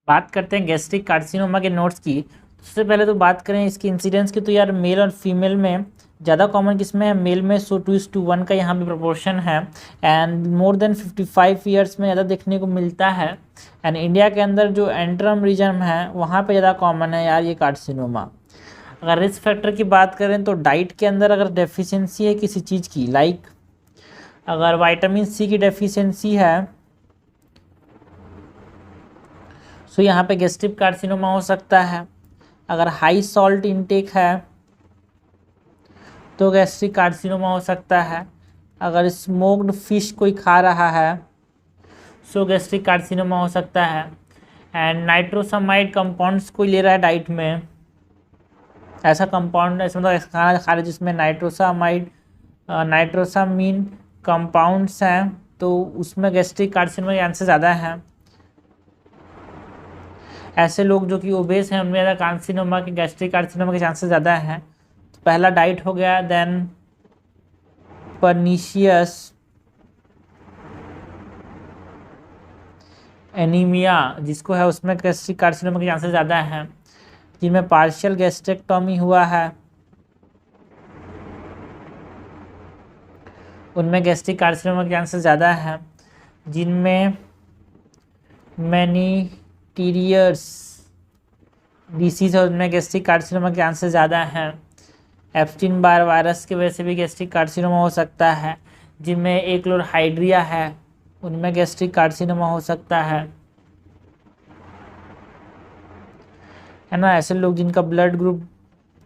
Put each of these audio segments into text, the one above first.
बात करते हैं गैस्ट्रिक कार्सिनोमा के नोट्स की। तो सबसे पहले तो बात करें इसकी इंसिडेंस की, तो यार मेल और फीमेल में ज़्यादा कॉमन किसमें है, मेल में 2:1 का यहाँ पे प्रोपोर्शन है। एंड मोर देन 55 ईयर्स में ज़्यादा देखने को मिलता है। एंड इंडिया के अंदर जो एंट्रम रीजन है वहाँ पे ज़्यादा कॉमन है यार ये कार्सिनोमा। अगर रिस्क फैक्टर की बात करें तो डाइट के अंदर अगर डेफिशिएंसी है किसी चीज़ की, लाइक अगर विटामिन सी की डेफिशिएंसी है तो यहाँ पे गैस्ट्रिक कार्सिनोमा हो सकता है। अगर हाई सॉल्ट इनटेक है तो गैस्ट्रिक कार्सिनोमा हो सकता है। अगर स्मोक्ड फिश कोई खा रहा है सो गैस्ट्रिक कार्सिनोमा हो सकता है। एंड नाइट्रोसामाइड कंपाउंड्स कोई ले रहा है डाइट में, ऐसा कंपाउंड ऐसा मतलब ऐसा खाना खा रहा है जिसमें नाइट्रोसामीन कंपाउंड्स हैं, तो उसमें गैस्ट्रिक कार्सिनोमा के चांसेस ज़्यादा हैं। ऐसे लोग जो कि ओबेस हैं उनमें ज़्यादा कार्सिनोमा के गैस्ट्रिक कार्सिनोमा के चांसेस ज़्यादा हैं। तो पहला डाइट हो गया, देन परनीशियस एनीमिया जिसको है उसमें गैस्ट्रिक कार्सिनोमा के चांसेस ज़्यादा हैं। जिनमें पार्शियल गैस्ट्रेक्टोमी हुआ है उनमें गैस्ट्रिक कार्सिनोमा के चांसेस ज़्यादा हैं। जिनमें मेनिटेरियर्स डिसीज है उनमें गैस्ट्रिक कार्सिनोमा के चांसेस ज़्यादा हैं। एप्स्टीन बार वायरस की वजह से भी गैस्ट्रिक कार्सिनोमा हो सकता है। जिनमें एक्लोरहाइड्रिया है उनमें गैस्ट्रिक कार्सिनोमा हो सकता है ना। ऐसे लोग जिनका ब्लड ग्रुप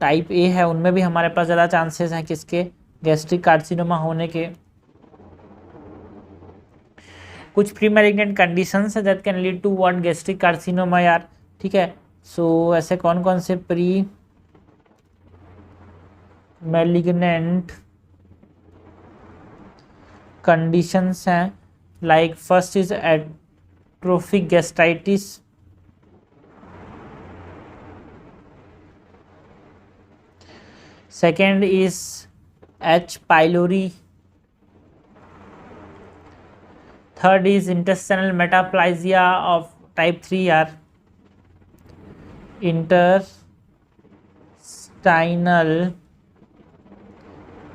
टाइप ए है उनमें भी हमारे पास ज़्यादा चांसेस हैं किसके, गैस्ट्रिक कार्सिनोमा होने के। कुछ प्री मैलिग्नेंट कंडीशंस है that can lead to what, gastric carcinoma यार, ठीक है। सो ऐसे कौन कौन से प्री मैलिग्नेंट कंडीशंस हैं, like first is atrophic gastritis, second is H. pylori, third is intestinal metaplasia of type 3 यार, intestinal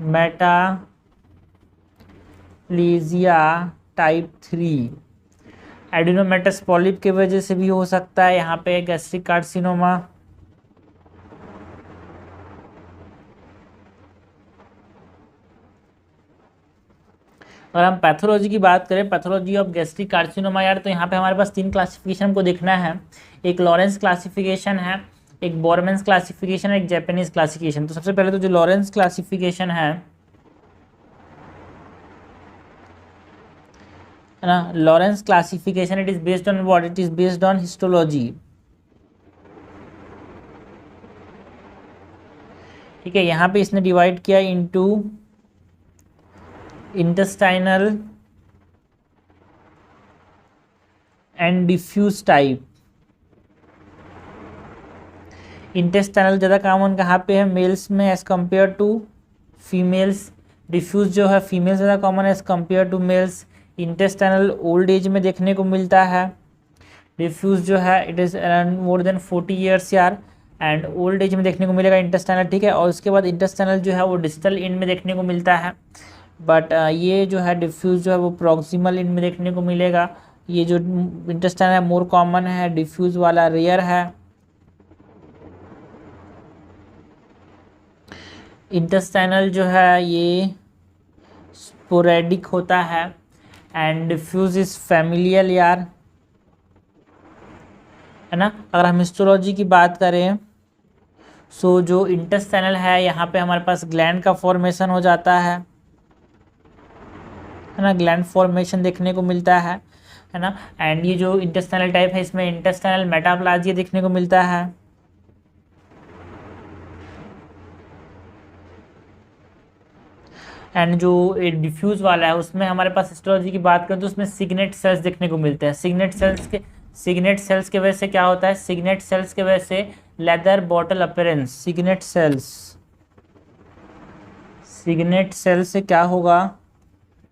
metaplasia type 3 एडिनोमेटस पॉलिप की वजह से भी हो सकता है यहाँ पे गैस्ट्रिक कार्सिनोमा। अगर हम पैथोलॉजी की बात करें, पैथोलॉजी ऑफ गैस्ट्रिक कार्सिनोमा यार, तो यहाँ पे हमारे पास 3 क्लासिफिकेशन को देखना है। एक लॉरेंस क्लासिफिकेशन है, एक बोरमैन्स क्लासिफिकेशन है, एक जापानीज क्लासिफिकेशन। तो सबसे पहले तो जो लॉरेंस क्लासिफिकेशन है ना, Lauren's classification it is based on what, it is based on histology, ठीक है। यहाँ पे इसने डिवाइड किया into intestinal and diffuse type. Intestinal ज़्यादा कॉमन कहाँ पे है, मेल्स में as compare to females. Diffuse जो है फीमेल ज़्यादा common as compare to males. Intestinal old age में देखने को मिलता है। डिफ्यूज जो है it is around more than 40 years यार, एंड ओल्ड एज में देखने को मिलेगा इंटेस्टाइनल, ठीक है। और उसके बाद इंटेस्टाइनल जो है वो डिस्टल एंड में देखने को मिलता है, बट ये जो है डिफ्यूज जो है वो प्रॉक्सिमल एंड में देखने को मिलेगा। ये जो इंटेस्टाइनल है मोर कॉमन है, डिफ्यूज वाला रेयर है। इंटेस्टाइनल जो है ये स्पोरेडिक होता है एंड डिफ्यूज इज फैमिलियल यार, है ना। अगर हम हिस्टोलॉजी की बात करें सो जो इंटेस्टाइनल है यहाँ पे हमारे पास ग्लैंड का फॉर्मेशन हो जाता है ना, ग्लैंड फॉर्मेशन देखने को मिलता है ना। एंड ये जो इंटेस्टाइनल टाइप है इसमें इंटेस्टाइनल मेटाप्लाजिया देखने को मिलता है। एंड जो डिफ्यूज वाला है उसमें हमारे पास हिस्टोलॉजी की बात करें तो उसमें सिग्नेट सेल्स देखने को मिलते हैं। सिग्नेट सेल्स के वजह से क्या होता है, सिग्नेट सेल्स के वजह से leather bottle appearance. Signet cells से क्या होगा,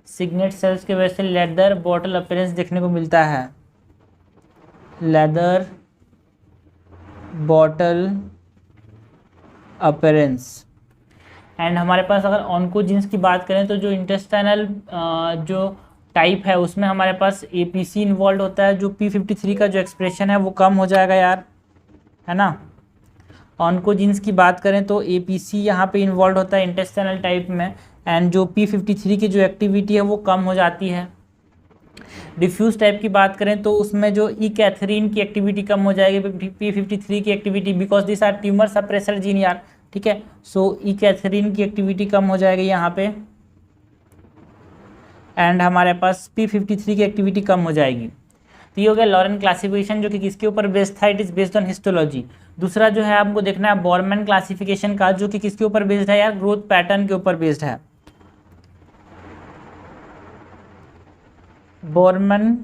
सिग्नेट सेल्स की वजह से लेदर बॉटल अपीयरेंस देखने को मिलता है। Leather bottle appearance. एंड हमारे पास अगर ऑन्कोजीन्स की बात करें तो जो इंटेस्टाइनल जो टाइप है उसमें हमारे पास एपीसी इन्वॉल्व होता है, जो P53 का जो एक्सप्रेशन है वो कम हो जाएगा यार, है ना। ऑन्कोजीन्स की बात करें तो एपीसी यहाँ पे इन्वॉल्व होता है इंटेस्टाइनल टाइप में, एंड जो P53 की जो एक्टिविटी है वो कम हो जाती है। डिफ्यूज टाइप की बात करें तो उसमें जो ई कैथरीन की एक्टिविटी कम हो जाएगी, P53 की activity, because this are tumour suppressor gene यार, ठीक है। सो ई कैथरीन की एक्टिविटी कम हो जाएगी यहाँ पे, एंड हमारे पास P53 की एक्टिविटी कम हो जाएगी। तो ये हो गया लॉरेन क्लासिफिकेशन, जो कि किसके ऊपर बेस्ड था, it is based on histology. दूसरा जो है आपको देखना है बोरमैन क्लासिफिकेशन का, जो कि किसके ऊपर बेस्ड है यार, ग्रोथ पैटर्न के ऊपर बेस्ड है। बोरमैन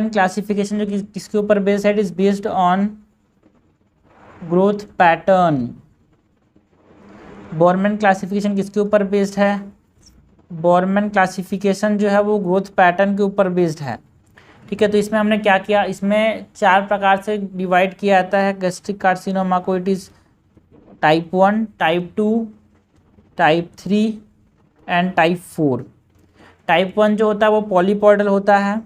क्लासिफिकेशन जो कि किसके ऊपर बेस्ड है, it is based on growth pattern. Borrmann classification किसके ऊपर बेस्ड है, बोरमैन क्लासिफिकेशन जो है वो ग्रोथ पैटर्न के ऊपर बेस्ड है, ठीक है। तो इसमें हमने क्या किया, इसमें 4 प्रकार से डिवाइड किया जाता है गैस्ट्रिक कार्सिनोमा को। It is type 1, type 2, type 3 and type 4। Type 1 जो होता है वो पॉलीपॉइडल होता है।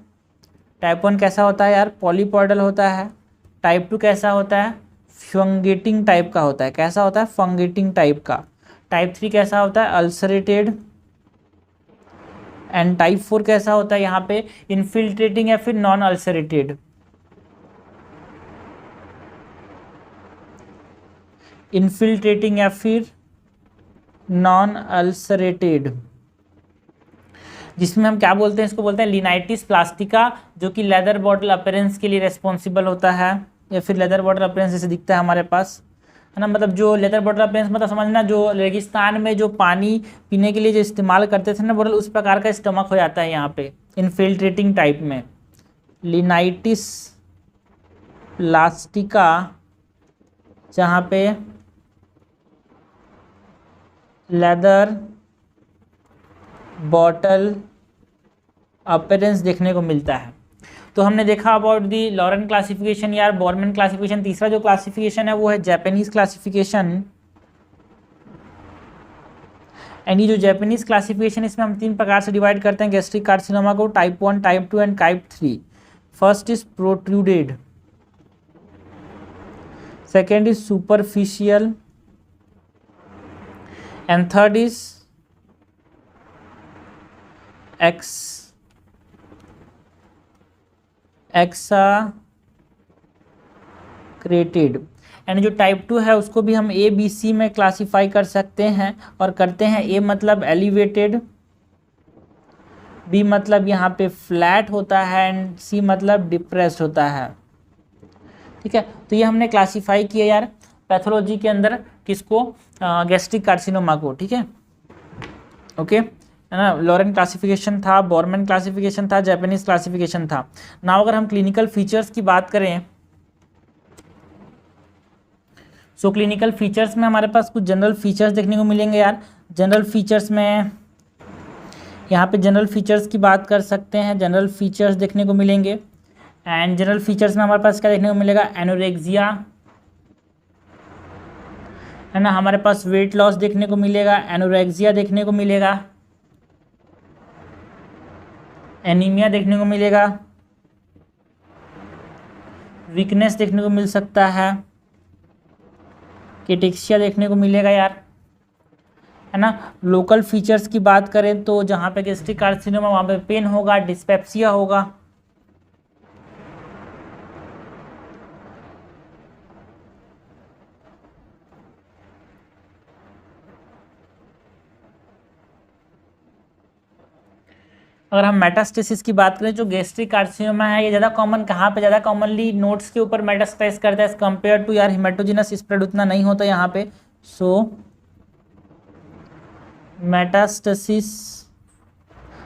टाइप 1 कैसा होता है यार, पॉलीपॉइडल होता है। टाइप 2 कैसा होता है, फंगेटिंग टाइप का होता है। कैसा होता है, फंगेटिंग टाइप का। टाइप 3 कैसा होता है, अल्सरेटेड। एंड टाइप 4 कैसा होता है यहाँ पे, इन्फिल्ट्रेटिंग या फिर नॉन अल्सरेटेड। इन्फिल्ट्रेटिंग या फिर नॉन अल्सरेटेड, जिसमें हम क्या बोलते हैं, इसको बोलते हैं लिनाइटिस प्लास्टिका, जो कि लेदर बॉटल अपीयरेंस के लिए रेस्पॉन्सिबल होता है, या फिर लेदर बॉटल अपीयरेंस जैसे दिखता है हमारे पास, है ना। मतलब जो लेदर बॉटल अपीयरेंस मतलब समझना, जो रेगिस्तान में जो पानी पीने के लिए जो इस्तेमाल करते थे ना बॉटल, उस प्रकार का स्टमक हो जाता है यहाँ पे इन्फिल्ट्रेटिंग टाइप में। लिनाइटिस प्लास्टिका, जहाँ पे लेदर बॉटल अपीयरेंस देखने को मिलता है। तो हमने देखा अबाउट दी लॉरेन क्लासिफिकेशन यार, बोरमैन क्लासिफिकेशन। तीसरा जो क्लासिफिकेशन है वो है जापानीज क्लासिफिकेशन। एंड ये जो जापानीज क्लासिफिकेशन, इसमें हम 3 प्रकार से डिवाइड करते हैं गैस्ट्रिक कार्सिनोमा को, type 1, type 2 and type 3। First is protruded, second is superficial, and third is excavated. And जो टाइप 2 है उसको भी हम ABC में क्लासीफाई कर सकते हैं और करते हैं। A मतलब एलिवेटेड, B मतलब यहाँ पे फ्लैट होता है, एंड C मतलब डिप्रेस्ड होता है, ठीक है। तो ये हमने क्लासीफाई किया यार पैथोलॉजी के अंदर, किसको, गैस्ट्रिक कार्सिनोमा को, ठीक है, ओके, है ना। लॉरेन क्लासिफिकेशन था, बोरमैन क्लासिफिकेशन था, जापानीज क्लासिफिकेशन था। नाउ अगर हम क्लिनिकल फीचर्स की बात करें, सो क्लिनिकल फीचर्स में हमारे पास कुछ जनरल फीचर्स देखने को मिलेंगे यार। जनरल फीचर्स में यहाँ पे जनरल फीचर्स की बात कर सकते हैं, जनरल फीचर्स देखने को मिलेंगे। एंड जनरल फीचर्स में हमारे पास क्या देखने को मिलेगा, एनोरेक्सिया, है ना। हमारे पास वेट लॉस देखने को मिलेगा, एनोरेक्सिया देखने को मिलेगा, एनीमिया देखने को मिलेगा, वीकनेस देखने को मिल सकता है, केटेक्सिया देखने को मिलेगा यार, है ना। लोकल फीचर्स की बात करें तो जहाँ पे गैस्ट्रिक कार्सिनोमा वहाँ पे पेन होगा, डिस्पेप्सिया होगा, अगर हम मेटास्टेसिस की बात करें, जो गैस्ट्रिक कार्सिनोमा है ये ज़्यादा कॉमन कहाँ पे, ज़्यादा कॉमनली नोड्स के ऊपर मेटास्टेसाइज करता है एज कम्पेयर टू यार हिमेटोजिनस स्प्रेड उतना नहीं होता यहाँ पे। सो मेटास्टेसिस,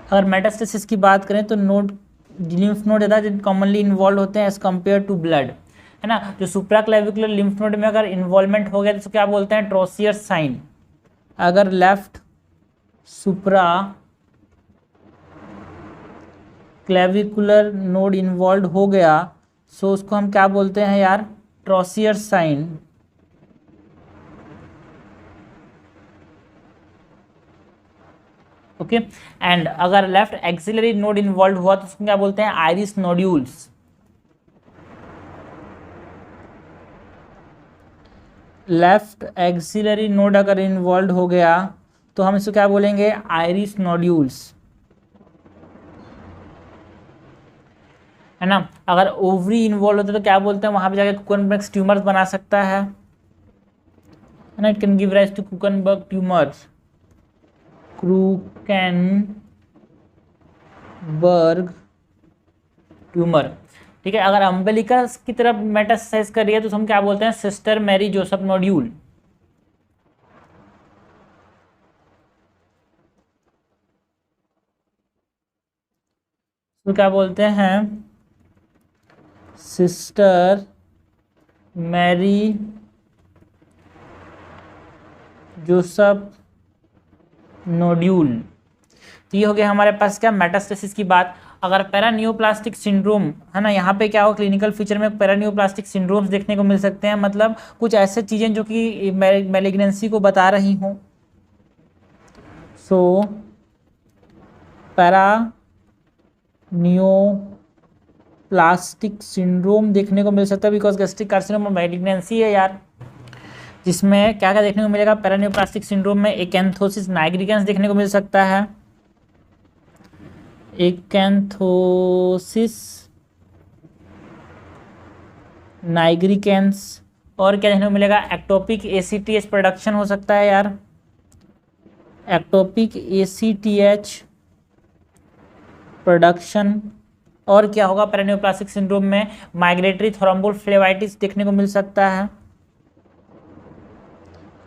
अगर मेटास्टेसिस की बात करें तो नोड, लिम्फ नोड ज़्यादा कॉमनली इन्वॉल्व होते हैं एज कम्पेयर टू ब्लड, है ना। जो सुप्राक्लेविकुलर लिम्फ नोड में अगर इन्वॉल्वमेंट हो गया तो क्या बोलते हैं, ट्रोसियर साइन। अगर लेफ्ट सुप्रा क्लेविकुलर नोड इन्वॉल्व हो गया सो उसको हम क्या बोलते हैं यार, ट्रॉसियर साइन। ओके, एंड अगर लेफ्ट एक्सिलरी नोड इन्वॉल्व हुआ तो उसको क्या बोलते हैं, iris nodules. Left axillary node अगर इन्वॉल्व हो गया तो हम इसको क्या बोलेंगे, आइरिस नोड्यूल्स, है ना। अगर ओवरी इन्वॉल्व होता है तो क्या बोलते हैं, वहां पे जाकर कुकनबर्ग ट्यूमर्स बना सकता है ना। It can give rise to Krukenberg tumours, Krukenberg tumour. ठीक है, अगर अम्बेलिकस की तरफ मेटास्टासाइज कर रही है तो हम क्या बोलते हैं, सिस्टर मैरी जोसेफ नोड्यूल। तो क्या बोलते हैं, सिस्टर मैरी जोसेफ नोड्यूल। तो ये हो गया हमारे पास क्या, मेटास्टेसिस की बात। अगर पैरानियोप्लास्टिक सिंड्रोम है ना, यहाँ पे क्या हो, क्लिनिकल फीचर में पैरानियोप्लास्टिक सिंड्रोम्स देखने को मिल सकते हैं, मतलब कुछ ऐसे चीजें जो कि मैलिग्नेंसी को बता रही हों। सो पैरानियोप्लास्टिक सिंड्रोम देखने को मिल सकता है, बिकॉज गैस्ट्रिक कार्सिनोमा मैलिग्नेंसी है यार, जिसमें क्या क्या देखने को मिलेगा, पैरानियोप्लास्टिक सिंड्रोम में एकैंथोसिस नाइग्रिकेंस देखने को मिल सकता है, एकैंथोसिस नाइग्रिकेंस। और क्या देखने को मिलेगा, एक्टोपिक एसीटीएच प्रोडक्शन हो सकता है यार, एक्टोपिक एसीटीएच प्रोडक्शन। और क्या होगा पैरानियोप्लास्टिक सिंड्रोम में, माइग्रेटरी थ्रोम्बोफ्लेबाइटिस देखने को मिल सकता है,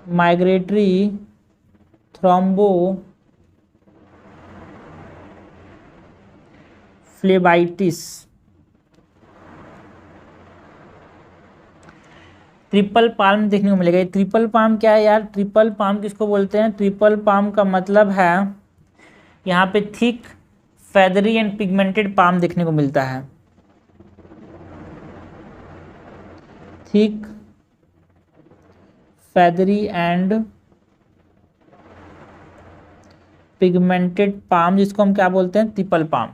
माइग्रेटरी थ्रोम्बोफ्लेबाइटिस। ट्रिपल पाल्म देखने को मिलेगा। ये ट्रिपल पाल्म क्या है यार, ट्रिपल पाल्म किसको बोलते हैं, ट्रिपल पाल्म का मतलब है यहाँ पे thick feathery and pigmented palm देखने को मिलता है, thick feathery and pigmented palm, जिसको हम क्या बोलते हैं, ट्रिपल पाल्म।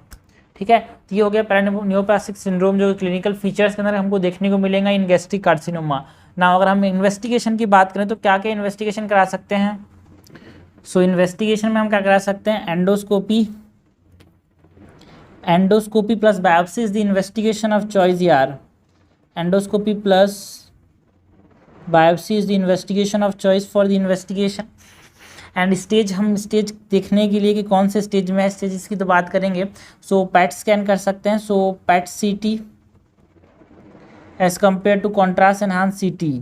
ठीक है, तो ये हो गया पैरानियोप्लास्टिक सिंड्रोम जो क्लिनिकल फीचर्स के अंदर हमको देखने को मिलेगा इन गैस्ट्रिक कार्सिनोमा। ना अगर हम इन्वेस्टिगेशन की बात करें तो क्या क्या इन्वेस्टिगेशन करा सकते हैं। सो इन्वेस्टिगेशन में हम क्या करा सकते हैं, endoscopy, endoscopy plus biopsy is the investigation of choice यार, endoscopy plus biopsy is the investigation of choice for the investigation. And stage, हम स्टेज देखने के लिए कि कौन से स्टेज में है, स्टेज की तो बात करेंगे। सो पैट स्कैन कर सकते हैं, so PET CT as compare to contrast enhance CT.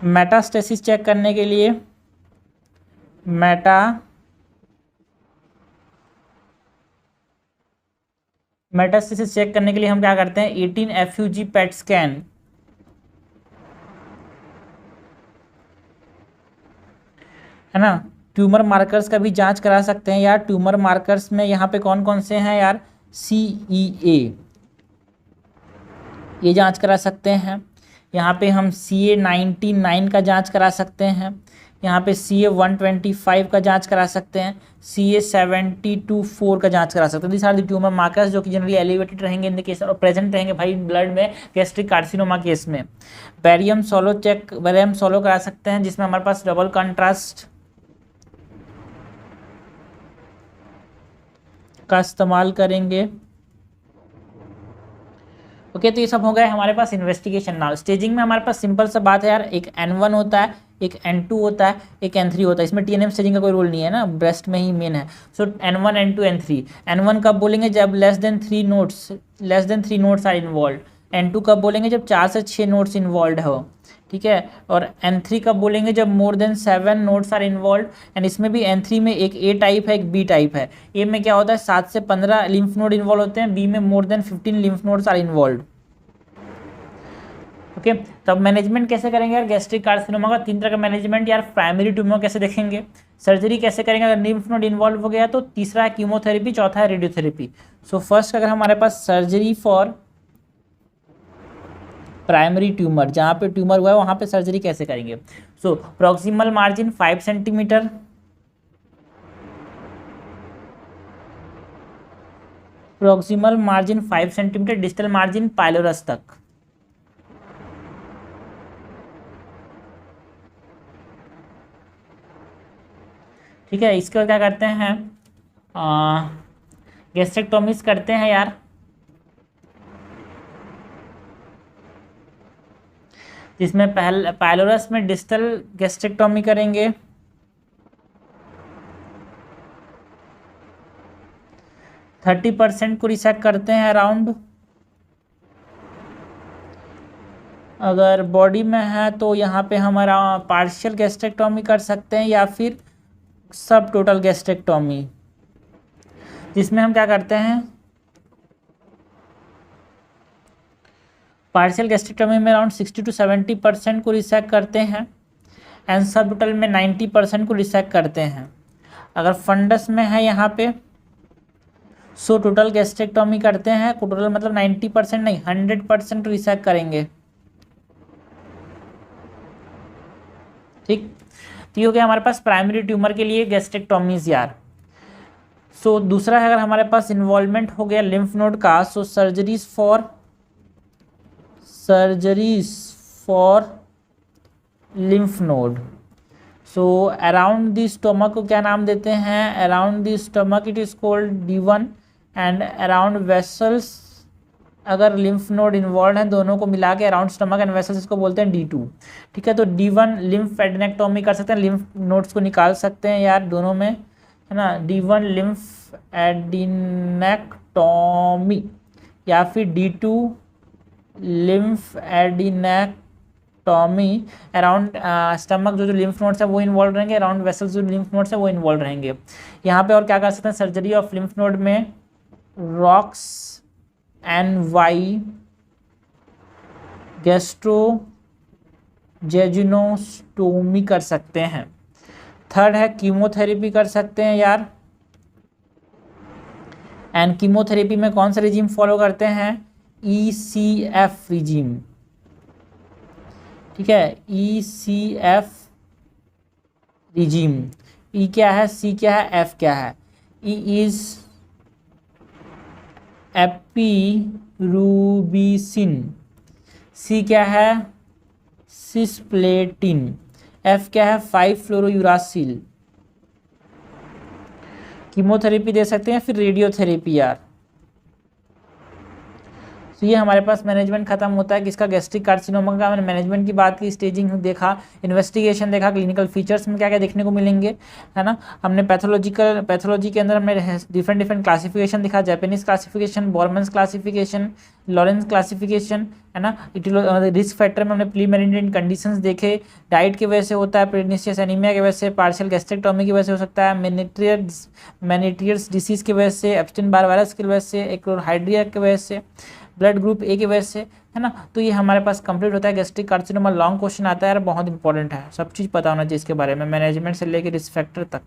Metastasis check करने के लिए मेटास्टेसिस चेक करने के लिए हम क्या करते हैं, 18 FUG पैट स्कैन, है ना। ट्यूमर मार्कर्स का भी जांच करा सकते हैं यार। ट्यूमर मार्कर्स में यहाँ पे कौन कौन से हैं यार, CEA, ये जांच करा सकते हैं। यहाँ पे हम CA99 का जांच करा सकते हैं, यहाँ पे CA125 का जांच करा सकते हैं, CA72-4 का जांच करा सकते हैं। This are the tumour markers जो कि जनरली एलिवेटेड रहेंगे इन द केस और प्रेजेंट रहेंगे भाई ब्लड में गैस्ट्रिक कार्सिनोमा केस में। Barium swallow check, barium swallow करा सकते हैं जिसमें हमारे पास डबल कंट्रास्ट का इस्तेमाल करेंगे। ओके, तो ये सब हो गए हमारे पास इन्वेस्टिगेशन। नाउ स्टेजिंग में हमारे पास सिंपल सा बात है यार, एक N1 होता है, एक N2 होता है, एक N3 होता है। इसमें TNM स्टेजिंग का कोई रोल नहीं है ना, ब्रेस्ट में ही मेन है। सो N1 N2 N3। N1 कब बोलेंगे, जब less than 3 nodes are involve. N2 कब बोलेंगे, जब 4 से 6 नोट्स इन्वॉल्व हो। ठीक है, और N3 कब बोलेंगे, जब more than 7 nodes are involve. And इसमें भी N3 में एक A टाइप है, एक B टाइप है। A में क्या होता है, 7 से 15 लिम्फ नोड इन्वॉल्व होते हैं, B में more than 15 lymph nodes are involve. Okay, तो अब मैनेजमेंट कैसे करेंगे यार गैस्ट्रिक कार्सिनोमा का, 3 तरह का मैनेजमेंट यार। प्राइमरी ट्यूमर कैसे देखेंगे, सर्जरी कैसे करेंगे अगर लिम्फ नोड इन्वॉल्व हो गया, तो तीसरा है कीमोथेरेपी, चौथा है रेडियोथेरेपी। सो फर्स्ट अगर हमारे पास सर्जरी फॉर प्राइमरी ट्यूमर, जहाँ पे ट्यूमर हुआ है वहाँ पे सर्जरी कैसे करेंगे। So proximal margin 5 centimetre, proximal margin 5 centimetre, distal margin pylorus तक। ठीक है, इसके बाद क्या करते हैं, गैस्ट्रेक्टोमीज करते हैं यार। जिसमें पाइलोरस में डिस्टल गैस्ट्रेक्टोमी करेंगे, 30% को रिसेक्ट करते हैं अराउंड। अगर बॉडी में है तो यहाँ पे हमारा पार्शियल गैस्ट्रेक्टोमी कर सकते हैं या फिर सब टोटल गैस्ट्रेक्टोमी, जिसमें हम क्या करते हैं, पार्शियल गैस्ट्रेक्टोमी में अराउंड 60 to 70% को रिसेक्ट करते हैं एंड सब टोटल में 90% को रिसेक्ट करते हैं। अगर फंडस में है यहाँ पे सो टोटल गैस्ट्रेक्टोमी करते हैं, टोटल मतलब 90% नहीं 100% रिसेक्ट करेंगे। ठीक, तो ये हो गया हमारे पास प्राइमरी ट्यूमर के लिए गैस्ट्रेक्टोमीज यार। सो दूसरा है, अगर हमारे पास इन्वॉल्वमेंट हो गया लिम्फ नोड का, so surgeries for lymph node. So around the stomach को क्या नाम देते हैं, around the stomach it is called D1 and around vessels, अगर लिम्फ नोड इन्वॉल्व हैं दोनों को मिला के अराउंड स्टमक एंड वेसल्स इसको बोलते हैं D2। ठीक है, तो D1 लिम्फ एडेनेक्टोमी कर सकते हैं, लिम्फ नोड्स को निकाल सकते हैं यार दोनों में, है ना, D1 लिम्फ एडेनेक्टोमी या फिर D2 लिम्फ एडेनेक्टोमी। अराउंड स्टमक जो लिम्फ नोड्स है वो इन्वॉल्व रहेंगे, अराउंड वेसल्स जो लिम्फ नोड्स है वो इन्वॉल्व रहेंगे। यहाँ पे और क्या कर सकते हैं, सर्जरी ऑफ लिम्फ नोड में रॉक्स NY गैस्ट्रोजेजिनोस्टोमी कर सकते हैं। थर्ड है कीमोथेरेपी कर सकते हैं यार, एंड कीमोथेरेपी में कौन सा रिजीम फॉलो करते हैं, ECF रिजीम। ठीक है, ECF रिजीम। E क्या है, C क्या है, F क्या है, E इज एपिरूबिसिन, C क्या है, सिस्प्लेटिन, F क्या है, 5-फ्लोरोयूरासिल। कीमोथेरेपी दे सकते हैं, फिर रेडियोथेरेपी यार। तो ये हमारे पास मैनेजमेंट खत्म होता है किसका, गैस्ट्रिक कार्सिनोमा का। मैंने मैनेजमेंट की बात की, स्टेजिंग देखा, इन्वेस्टिगेशन देखा, क्लिनिकल फीचर्स में क्या क्या देखने को मिलेंगे, है ना। हमने पैथोलॉजी के अंदर हमने डिफरेंट क्लासिफिकेशन दिखा, Japanese classification, Borrmann's classification, Lauren's classification, है ना। रिस्क फैक्टर में हमने प्रीमेरिडियन कंडीशंस देखे, डाइट की वजह से होता है, प्रेग्नेंसी एनीमिया की वजह से, पार्शियल गैस्ट्रेक्टोमी की वजह से हो सकता है, मेनिट्रियर्स डिसीज की वजह से, एप्स्टीन बार वायरस की वजह से, एक्रोहाइड्रिया की वजह से, ब्लड ग्रुप ए की वजह से, है ना। तो ये हमारे पास कंप्लीट होता है गैस्ट्रिक कार्सिनोमा। लॉन्ग क्वेश्चन आता है यार, बहुत इंपॉर्टेंट है, सब चीज़ पता होना चाहिए इसके बारे में, मैनेजमेंट से लेकर रिस्क फैक्टर तक।